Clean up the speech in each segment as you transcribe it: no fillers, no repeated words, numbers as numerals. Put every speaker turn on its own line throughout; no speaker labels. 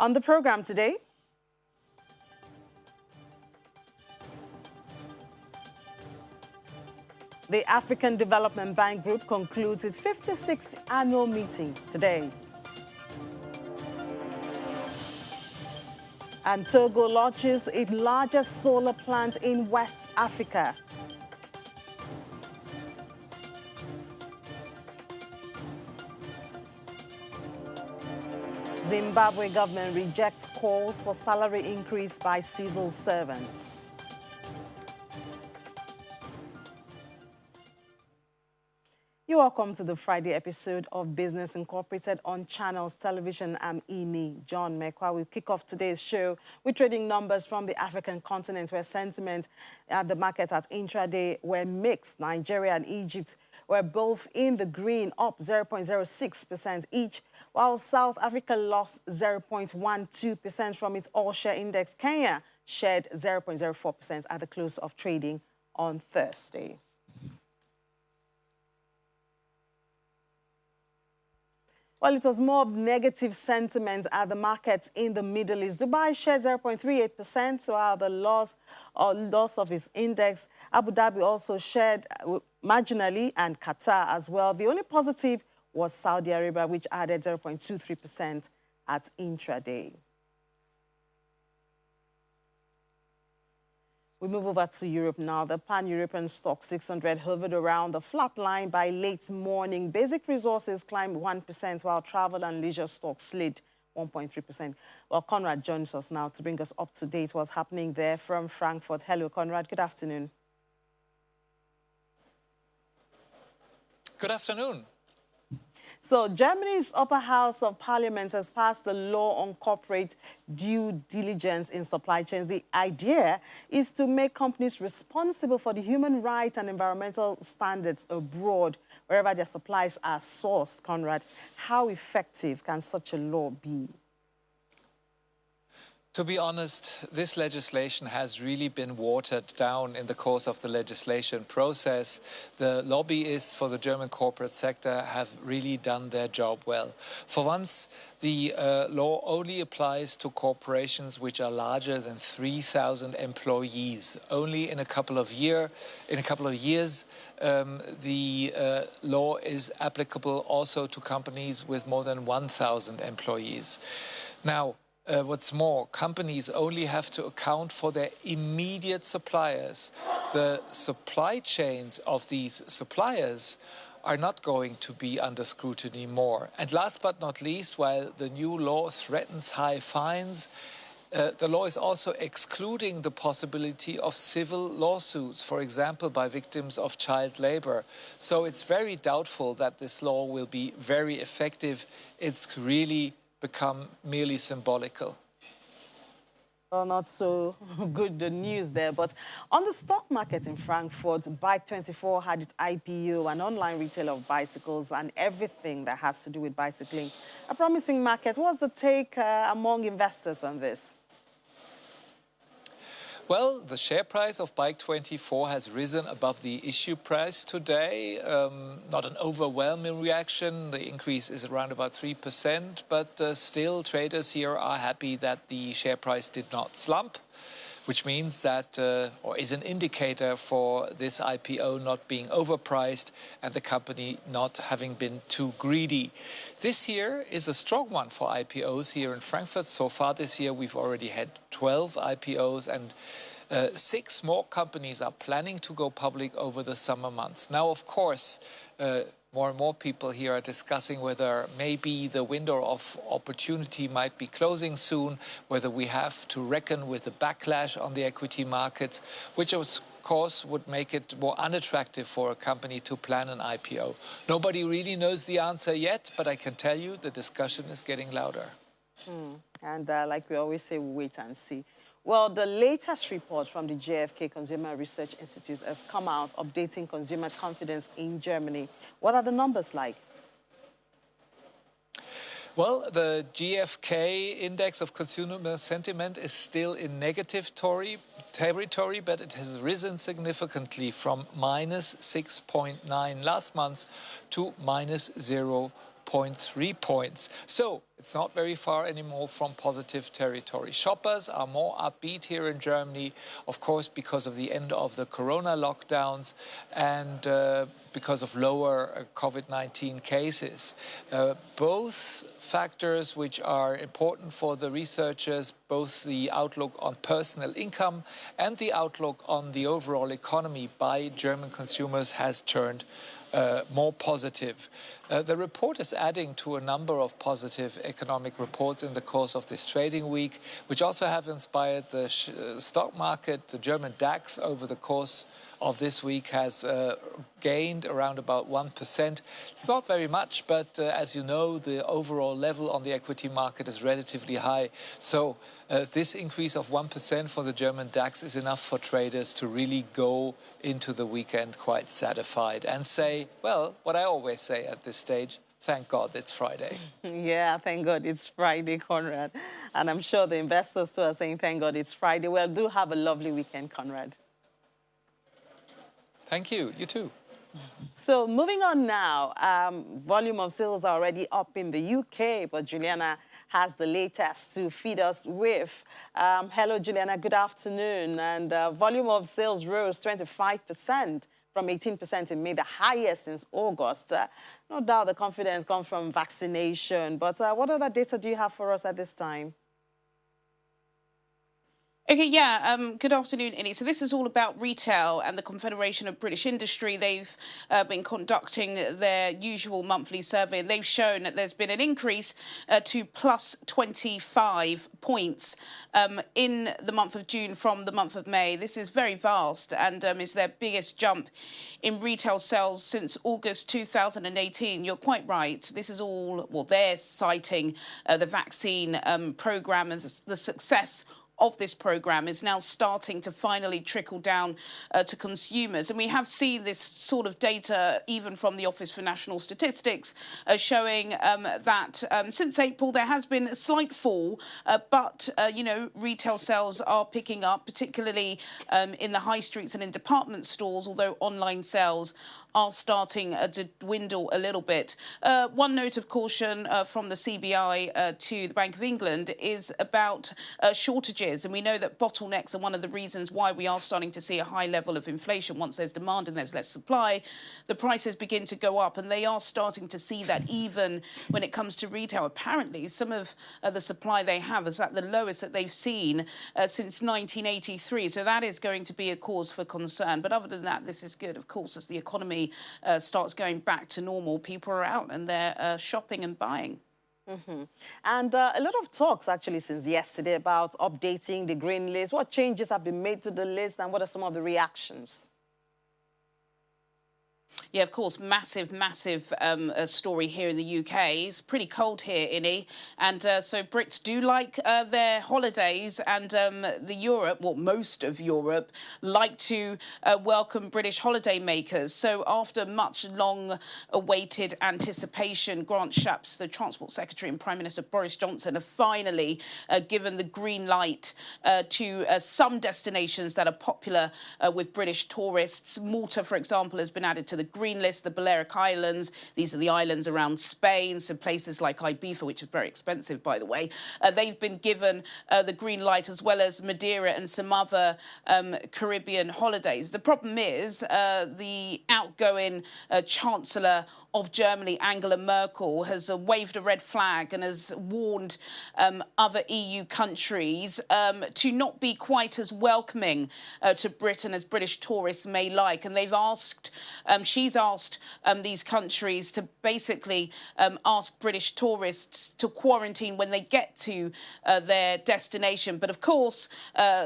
On the program today, the African Development Bank Group concludes its 56th annual meeting today. And Togo launches its largest solar plant in West Africa. Zimbabwe government rejects calls for salary increase by civil servants. You're welcome to the Friday episode of Business Incorporated on Channels Television. I'm Ini John Mekwa. We'll kick off today's show with trading numbers from the African continent, where sentiment at the market at intraday were mixed. Nigeria and Egypt were both in the green, up 0.06% each, while South Africa lost 0.12% from its all-share index. Kenya shared 0.04% at the close of trading on Thursday. Well, it was more of negative sentiment at the markets in the Middle East. Dubai shared 0.38%, while the loss of its index. Abu Dhabi also shared marginally, and Qatar as well. The only positive was Saudi Arabia, which added 0.23% at intraday. We move over to Europe now. The Pan-European Stock 600 hovered around the flat line by late morning. Basic resources climbed 1%, while travel and leisure stocks slid 1.3%. Well, Conrad joins us now to bring us up to date what's happening there from Frankfurt. Hello, Conrad. Good afternoon.
Good afternoon.
So Germany's upper house of parliament has passed a law on corporate due diligence in supply chains. The idea is to make companies responsible for the human rights and environmental standards abroad, wherever their supplies are sourced. Conrad, how effective can such a law be?
To be honest, this legislation has really been watered down in the course of the legislation process. The lobbyists for the German corporate sector have really done their job well. For once, the law only applies to corporations which are larger than 3,000 employees. Only in a couple of years, the law is applicable also to companies with more than 1,000 employees. Now, what's more, companies only have to account for their immediate suppliers. The supply chains of these suppliers are not going to be under scrutiny more. And last but not least, while the new law threatens high fines, the law is also excluding the possibility of civil lawsuits, for example, by victims of child labor. So it's very doubtful that this law will be very effective. It's really become merely symbolical.
Well, not so good the news there, but on the stock market in Frankfurt, Bike24 had its IPO, an online retailer of bicycles and everything that has to do with bicycling. A promising market. What's the take among investors on this?
Well, the share price of Bike24 has risen above the issue price today. Not an overwhelming reaction. The increase is around about 3%, but still traders here are happy that the share price did not slump, which means that, or is an indicator for this IPO not being overpriced and the company not having been too greedy. This year is a strong one for IPOs here in Frankfurt. So far this year, we've already had 12 IPOs, and 6 more companies are planning to go public over the summer months. Now, of course, more and more people here are discussing whether maybe the window of opportunity might be closing soon, whether we have to reckon with the backlash on the equity markets, which of course would make it more unattractive for a company to plan an IPO. Nobody really knows the answer yet, but I can tell you the discussion is getting louder.
And like we always say, we wait and see. Well, the latest report from the JFK Consumer Research Institute has come out updating consumer confidence in Germany. What are the numbers like?
Well, the GfK index of consumer sentiment is still in negative territory, but it has risen significantly from -6.9 last month to -0.2 0.3 points. So it's not very far anymore from positive territory. Shoppers are more upbeat here in Germany, of course, because of the end of the corona lockdowns and because of lower COVID-19 cases. Both factors which are important for the researchers, both the outlook on personal income and the outlook on the overall economy by German consumers has turned more positive. The report is adding to a number of positive economic reports in the course of this trading week, which also have inspired the stock market. The German DAX over the course of this week has gained around about 1%. It's not very much, but as you know, the overall level on the equity market is relatively high. So this increase of 1% for the German DAX is enough for traders to really go into the weekend quite satisfied and say, well, what I always say at this stage, thank God it's Friday.
Yeah, thank God it's Friday, Conrad. And I'm sure the investors too are saying, thank God it's Friday. Well, do have a lovely weekend, Conrad.
Thank you. You too.
So moving on now, volume of sales are already up in the UK, but Juliana has the latest to feed us with. Hello, Juliana. Good afternoon. And volume of sales rose 25% from 18% in May, the highest since August. No doubt the confidence comes from vaccination. But what other data do you have for us at this time?
Okay, yeah, good afternoon, Innie. So this is all about retail and the Confederation of British Industry. They've been conducting their usual monthly survey, and they've shown that there's been an increase to plus 25 points in the month of June from the month of May. This is very vast and is their biggest jump in retail sales since August 2018. You're quite right. This is all, well, they're citing the vaccine programme and the success of this programme is now starting to finally trickle down to consumers. And we have seen this sort of data even from the Office for National Statistics showing that since April there has been a slight fall, but, you know, retail sales are picking up, particularly in the high streets and in department stores, although online sales are starting to dwindle a little bit. One note of caution from the CBI to the Bank of England is about shortages. And we know that bottlenecks are one of the reasons why we are starting to see a high level of inflation. Once there's demand and there's less supply, the prices begin to go up. And they are starting to see that even when it comes to retail. Apparently, some of the supply they have is at the lowest that they've seen since 1983. So that is going to be a cause for concern. But other than that, this is good, of course, as the economy starts going back to normal. People are out and they're shopping and buying.
Mm-hmm. And a lot of talks actually since yesterday about updating the green list. What changes have been made to the list and what are some of the reactions?
Yeah, of course, massive story here in the UK. It's pretty cold here, Innie. And so Brits do like their holidays, and the Europe, well, most of Europe, like to welcome British holiday makers. So after much long-awaited anticipation, Grant Shapps, the Transport Secretary, and Prime Minister Boris Johnson have finally given the green light to some destinations that are popular with British tourists. Malta, for example, has been added to the green list, the Balearic Islands. These are the islands around Spain, so places like Ibiza, which is very expensive, by the way. They've been given the green light, as well as Madeira and some other Caribbean holidays. The problem is the outgoing Chancellor of Germany, Angela Merkel, has waved a red flag and has warned other EU countries to not be quite as welcoming to Britain as British tourists may like. And they've asked, she's asked these countries to basically ask British tourists to quarantine when they get to their destination. But of course,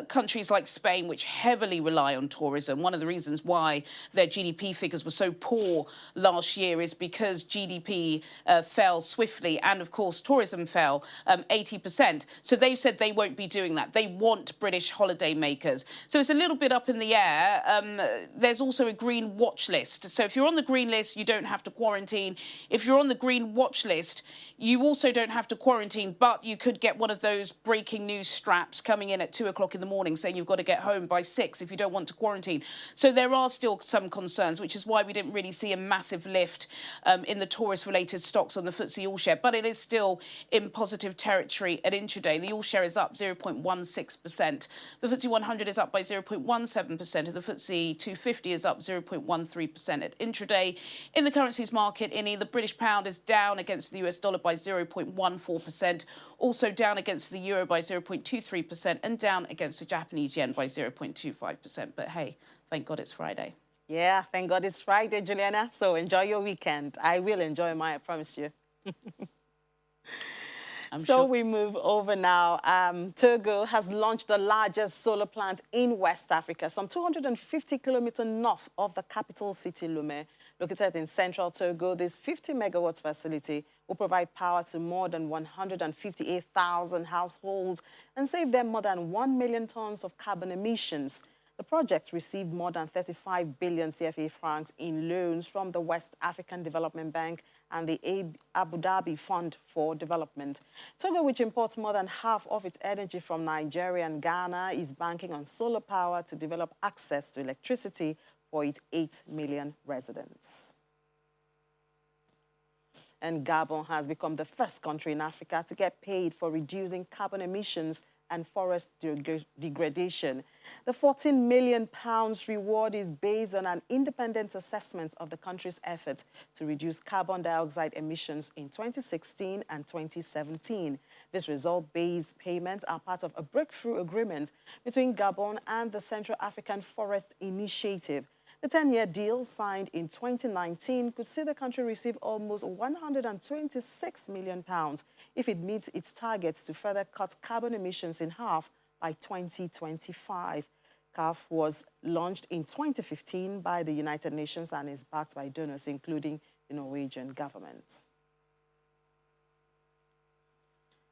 countries like Spain, which heavily rely on tourism, one of the reasons why their GDP figures were so poor last year is because GDP fell swiftly, and of course tourism fell 80%. So they've said they won't be doing that. They want British holiday makers. So it's a little bit up in the air. There's also a green watch list. So if you're on the green list, you don't have to quarantine. If you're on the green watch list, you also don't have to quarantine, but you could get one of those breaking news straps coming in at 2 o'clock in the morning saying you've got to get home by 6 if you don't want to quarantine. So there are still some concerns, which is why we didn't really see a massive lift in the tourist-related stocks on the FTSE All-Share, but it is still in positive territory at intraday. The All-Share is up 0.16%. The FTSE 100 is up by 0.17%, and the FTSE 250 is up 0.13% at intraday. In the currencies market, the British pound is down against the US dollar by 0.14%, also down against the euro by 0.23%, and down against the Japanese yen by 0.25%. But hey, thank God it's Friday.
Yeah, thank God it's Friday, Juliana. So enjoy your weekend. I will enjoy mine, I promise you. So we move over now. Togo has launched the largest solar plant in West Africa, some 250 kilometers north of the capital city, Lomé. Located in central Togo, this 50 megawatts facility will provide power to more than 158,000 households and save them more than 1 million tons of carbon emissions. The project received more than 35 billion CFA francs in loans from the West African Development Bank and the Abu Dhabi Fund for Development. Togo, which imports more than half of its energy from Nigeria and Ghana, is banking on solar power to develop access to electricity for its 8 million residents. And Gabon has become the first country in Africa to get paid for reducing carbon emissions and forest degradation. The £14 million reward is based on an independent assessment of the country's efforts to reduce carbon dioxide emissions in 2016 and 2017. This result-based payments are part of a breakthrough agreement between Gabon and the Central African Forest Initiative. The 10-year deal, signed in 2019, could see the country receive almost £126 million if it meets its targets to further cut carbon emissions in half by 2025. CAF was launched in 2015 by the United Nations and is backed by donors, including the Norwegian government.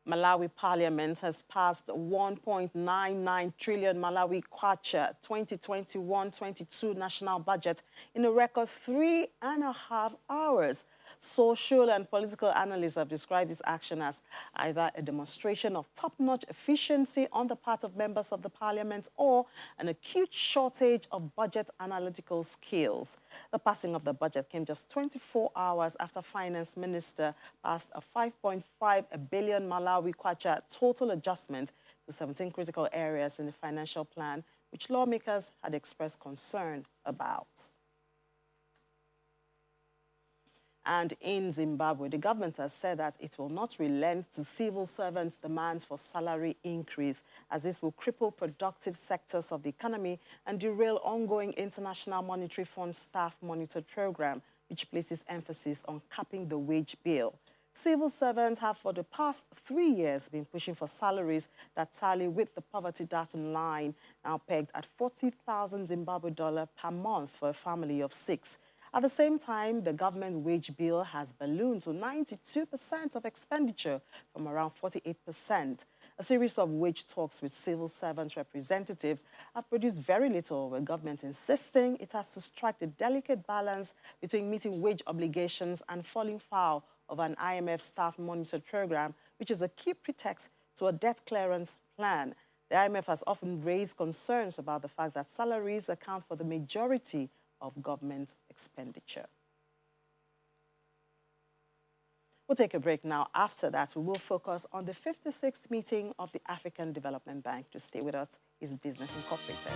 Malawi Parliament has passed 1.99 trillion Malawi kwacha 2021-22 national budget in a record 3.5 hours. Social and political analysts have described this action as either a demonstration of top-notch efficiency on the part of members of the parliament or an acute shortage of budget analytical skills. The passing of the budget came just 24 hours after Finance Minister passed a 5.5 billion Malawi kwacha total adjustment to 17 critical areas in the financial plan, which lawmakers had expressed concern about. And in Zimbabwe, the government has said that it will not relent to civil servants' demands for salary increase, as this will cripple productive sectors of the economy and derail ongoing International Monetary Fund staff monitored program, which places emphasis on capping the wage bill. Civil servants have for the past 3 years been pushing for salaries that tally with the poverty datum line, now pegged at 40,000 Zimbabwe dollar per month for a family of 6. At the same time, the government wage bill has ballooned to 92% of expenditure from around 48%. A series of wage talks with civil servants representatives have produced very little, with government insisting it has to strike the delicate balance between meeting wage obligations and falling foul of an IMF staff monitored program, which is a key pretext to a debt clearance plan. The IMF has often raised concerns about the fact that salaries account for the majority of government expenditure. We'll take a break now. After that, we will focus on the 56th meeting of the African Development Bank. To stay with us is Business Incorporated.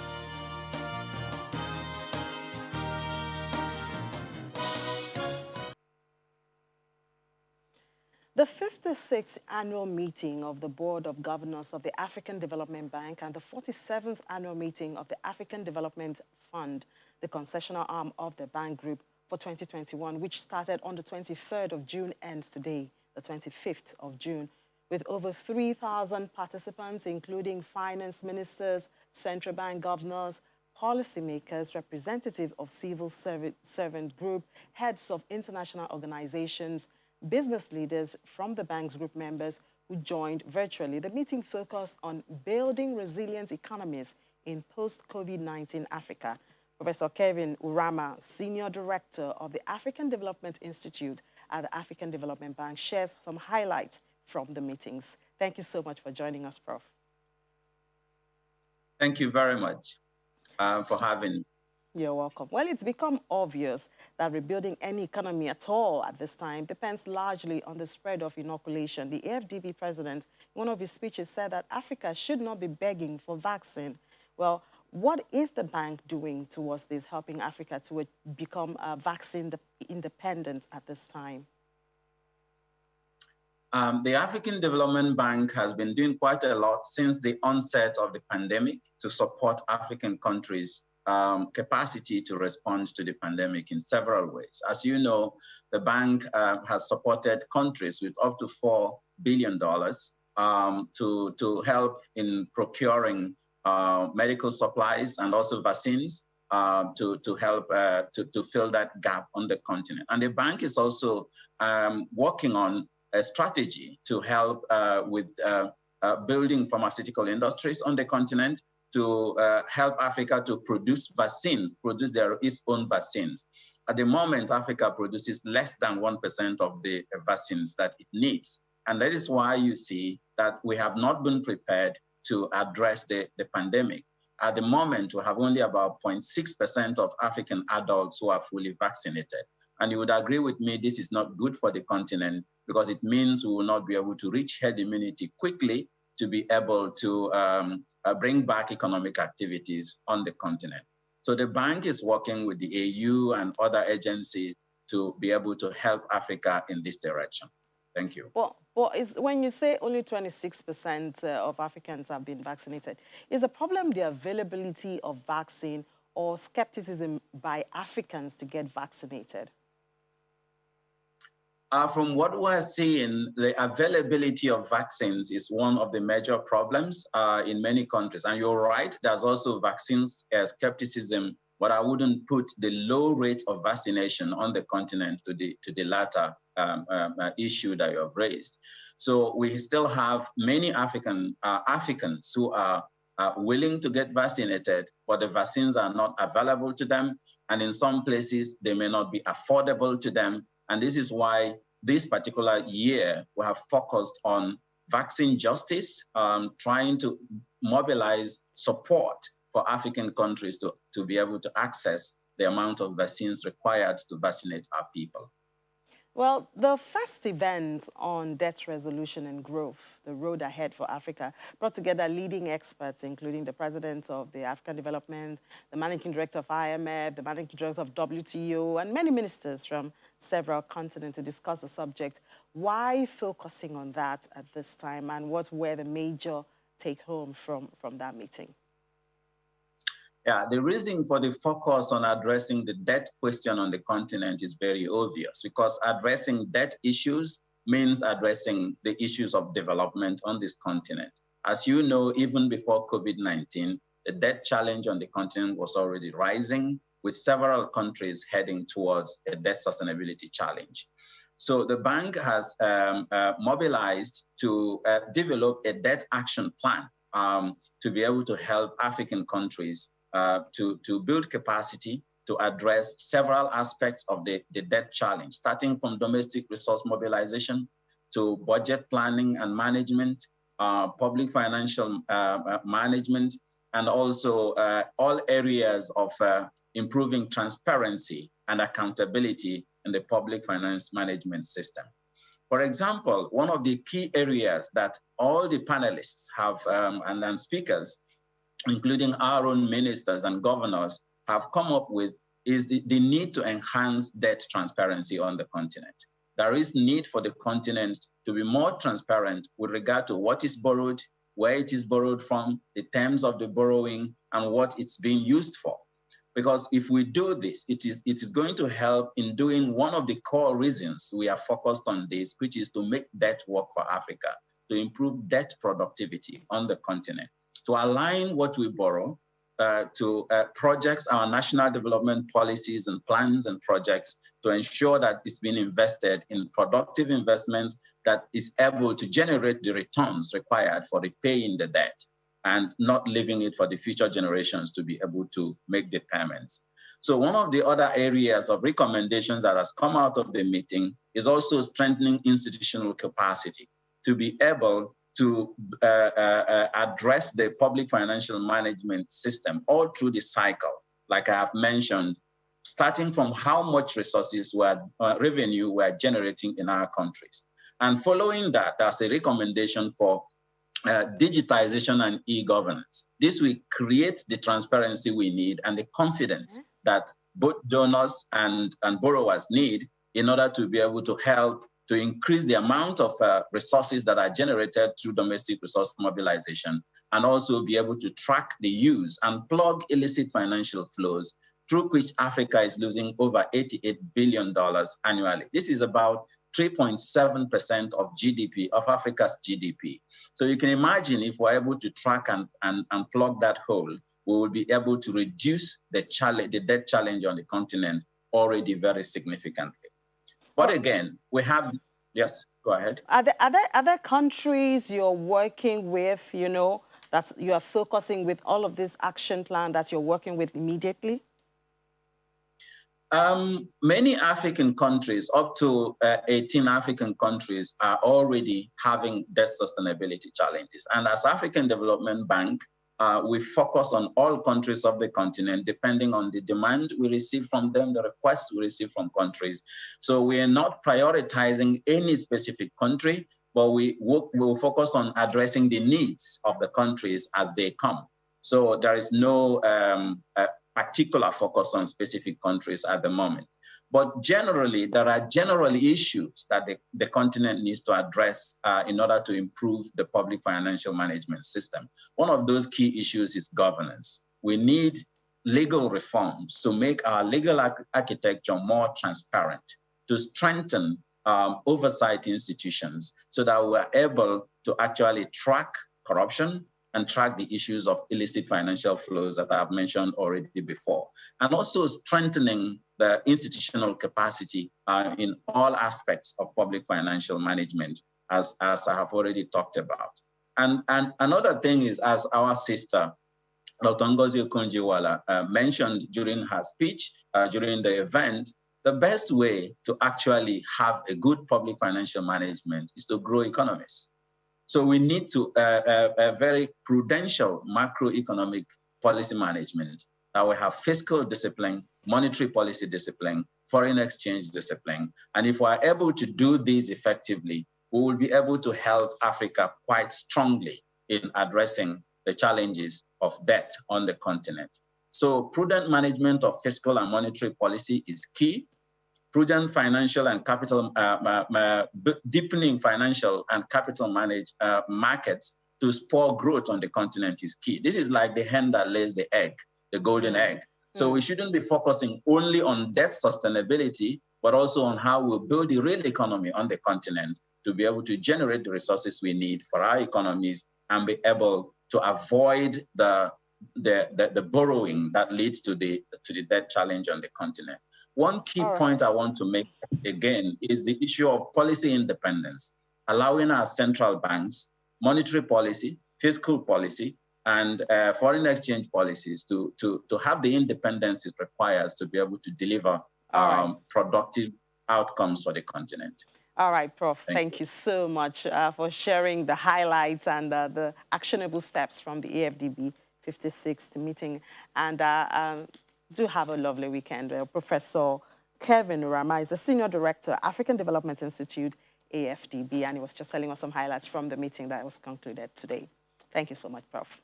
The 56th annual meeting of the Board of Governors of the African Development Bank and the 47th annual meeting of the African Development Fund, the concessional arm of the bank group for 2021, which started on the 23rd of June, ends today, the 25th of June, with over 3,000 participants, including finance ministers, central bank governors, policymakers, representatives of civil servant group, heads of international organizations, business leaders from the bank's group members who joined virtually. The meeting focused on building resilient economies in post-COVID-19 Africa. Professor Kevin Urama, Senior Director of the African Development Institute at the African Development Bank, shares some highlights from the meetings. Thank you so much for joining us, Prof.
Thank you very much for having me.
You're welcome. Well, it's become obvious that rebuilding any economy at all at this time depends largely on the spread of inoculation. The AFDB president, in one of his speeches, said that Africa should not be begging for vaccine. Well, what is the bank doing towards this, helping Africa to become vaccine independent at this time?
The African Development Bank has been doing quite a lot since the onset of the pandemic to support African countries' capacity to respond to the pandemic in several ways. As you know, the bank has supported countries with up to $4 billion to help in procuring medical supplies and also vaccines to help to fill that gap on the continent. And the bank is also working on a strategy to help with building pharmaceutical industries on the continent to help Africa to produce vaccines, produce its own vaccines. At the moment, Africa produces less than 1% of the vaccines that it needs. And that is why you see that we have not been prepared to address the pandemic. At the moment, we have only about 0.6% of African adults who are fully vaccinated. And you would agree with me, this is not good for the continent because it means we will not be able to reach herd immunity quickly to be able to bring back economic activities on the continent. So the bank is working with the AU and other agencies to be able to help Africa in this direction. Thank you.
Well, when you say only 26% of Africans have been vaccinated, is the problem the availability of vaccine or skepticism by Africans to get vaccinated?
From what we're seeing, the availability of vaccines is one of the major problems in many countries. And you're right, there's also vaccines skepticism, but I wouldn't put the low rate of vaccination on the continent to the latter issue that you have raised. So we still have many Africans who are willing to get vaccinated, but the vaccines are not available to them. And in some places, they may not be affordable to them. And this is why this particular year, we have focused on vaccine justice, trying to mobilize support for African countries to be able to access the amount of vaccines required to vaccinate our people.
Well, the first event on debt resolution and growth, the road ahead for Africa, brought together leading experts, including the president of the African Development, the managing director of IMF, the managing director of WTO, and many ministers from several continents to discuss the subject. Why focusing on that at this time, and what were the major take-home from that meeting?
Yeah, the reason for the focus on addressing the debt question on the continent is very obvious, because addressing debt issues means addressing the issues of development on this continent. As you know, even before COVID-19, the debt challenge on the continent was already rising, with several countries heading towards a debt sustainability challenge. So the bank has mobilized to develop a debt action plan to be able to help African countries to build capacity to address several aspects of the debt challenge, starting from domestic resource mobilization to budget planning and management, public financial management, and also all areas of improving transparency and accountability in the public finance management system. For example, one of the key areas that all the panelists have and speakers, including our own ministers and governors, have come up with is the need to enhance debt transparency on the continent. There is need for the continent to be more transparent with regard to what is borrowed, where it is borrowed from, the terms of the borrowing, and what it's being used for. Because if we do this, it is going to help in doing one of the core reasons we are focused on this, which is to make debt work for Africa, to improve debt productivity on the continent, to align what we borrow to projects, our national development policies and plans and projects, to ensure that it's being invested in productive investments that is able to generate the returns required for repaying the debt and not leaving it for the future generations to be able to make the payments. So one of the other areas of recommendations that has come out of the meeting is also strengthening institutional capacity to be able to address the public financial management system all through the cycle, like I have mentioned, starting from how much resources revenue we're generating in our countries. And following that, there's a recommendation for digitization and e-governance. This will create the transparency we need and the confidence that both donors and borrowers need in order to be able to help to increase the amount of resources that are generated through domestic resource mobilization, and also be able to track the use and plug illicit financial flows through which Africa is losing over $88 billion annually. This is about 3.7% of GDP, of Africa's GDP. So you can imagine if we're able to track and plug that hole, we will be able to reduce the debt challenge on the continent already very significantly. But again, we have, yes, go ahead.
Are there other countries you're working with, you know, that you are focusing with all of this action plan that you're working with immediately?
Many African countries, up to 18 African countries, are already having debt sustainability challenges. And as African Development Bank, we focus on all countries of the continent, depending on the demand we receive from them, the requests we receive from countries. So we are not prioritizing any specific country, but we will focus on addressing the needs of the countries as they come. So there is no particular focus on specific countries at the moment. But generally, there are general issues that the continent needs to address in order to improve the public financial management system. One of those key issues is governance. We need legal reforms to make our legal architecture more transparent, to strengthen oversight institutions so that we're able to actually track corruption and track the issues of illicit financial flows that I've mentioned already before. And also strengthening the institutional capacity in all aspects of public financial management, as I have already talked about. And another thing is, as our sister, Dr. Ngozi Okonjo-Iweala mentioned during her speech, during the event, the best way to actually have a good public financial management is to grow economies. So we need to a very prudential macroeconomic policy management that we have fiscal discipline, monetary policy discipline, foreign exchange discipline. And if we're able to do these effectively, we will be able to help Africa quite strongly in addressing the challenges of debt on the continent. So prudent management of fiscal and monetary policy is key. Prudent financial and capital, deepening financial and capital markets to spur growth on the continent is key. This is like the hen that lays the egg, the golden egg. So we shouldn't be focusing only on debt sustainability, but also on how we build the real economy on the continent to be able to generate the resources we need for our economies and be able to avoid the borrowing that leads to the debt challenge on the continent. One key point I want to make again is the issue of policy independence, allowing our central banks, monetary policy, fiscal policy, and foreign exchange policies to have the independence it requires to be able to deliver productive outcomes for the continent.
All right, Prof. Thank you so much for sharing the highlights and the actionable steps from the AFDB 56th meeting. And do have a lovely weekend. Professor Kevin Rama is the Senior Director, African Development Institute, AFDB, and he was just telling us some highlights from the meeting that was concluded today. Thank you so much, Prof.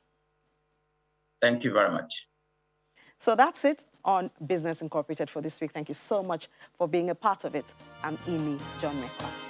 Thank you very much.
So that's it on Business Incorporated for this week. Thank you so much for being a part of it. I'm Imi John Mekwa.